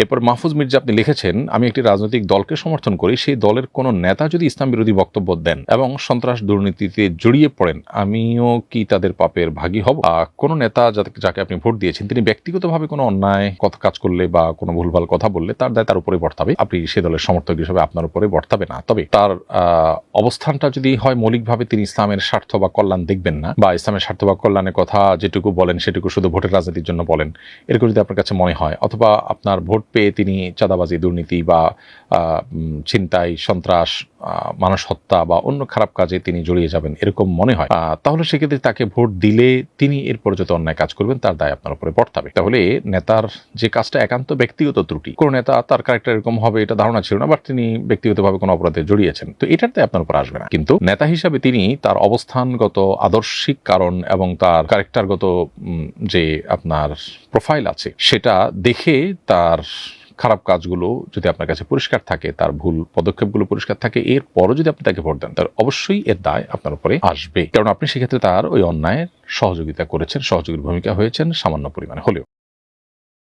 এরপর মাহফুজ মির্জা আপনি লিখেছেন, আমি একটি রাজনৈতিক দলকে সমর্থন করি, সেই দলের কোনো নেতা যদি ইসলাম বিরোধী বক্তব্য দেন এবং সন্ত্রাস দুর্নীতিতে জড়িয়ে পড়েন, আমিও কি তাদের পাপের ভাগী হব? কোন নেতা যাকে আপনি ভোট দিয়েছেন তিনি ব্যক্তিগতভাবে কোনো অন্যায় কাজ করলে বা কোনো ভুলভাল কথা বললে তার দায় তার উপরে বর্তাবে, আপনি সে দলের সমর্থক হিসেবে আপনার উপরে বর্তাবে না। তবে তার অবস্থানটা যদি হয় মৌলিকভাবে তিনি ইসলামের স্বার্থ বা কল্যাণ দেখবেন না, বা ইসলামের স্বার্থ বা কল্যাণের কথা যেটুকু বলেন সেটুকু শুধু ভোটের রাজনীতির জন্য বলেন, এরকম যদি আপনার কাছে মনে হয়, অথবা আপনার ভোট পেয়ে তিনি চাঁদাবাজি, দুর্নীতি বা ছিনতাই, সন্ত্রাস, মানুষ হত্যা বা অন্য খারাপ কাজে তিনি জড়িয়ে যাবেন এরকম মনে হয়, তাহলে সেক্ষেত্রে তাকে ভোট দিলে তিনি এরপর যত অন্যায় কাজ করবেন তার দায় আপনার উপরে বর্তাবে। তাহলে নেতার যে কাজটা একান্ত ব্যক্তিগত ত্রুটি, কোন নেতা তার ক্যারেক্টার এরকম হবে এটা ধারণা ছিল না, বাট তিনি ব্যক্তিগতভাবে কোনো অপরাধে জড়িয়েছেন, তো এটার দায় আপনার উপর আসবে না। কিন্তু নেতা হিসাবে তিনি তার অবস্থানগত আদর্শিক কারণ এবং তার ক্যারেক্টারগত যে আপনার প্রোফাইল আছে সেটা দেখে তার খারাপ কাজগুলো যদি আপনার কাছে পরিষ্কার থাকে, তার ভুল পদক্ষেপগুলো পরিষ্কার থাকে, এরপরও যদি আপনি তাকে ভোট দেন, তার অবশ্যই এর দায় আপনার উপরে আসবে, কারণ আপনি সেক্ষেত্রে তার ওই অন্যায়ের সহযোগিতা করেছেন, সহযোগীর ভূমিকা হয়েছেন সামান্য পরিমাণে হলেও।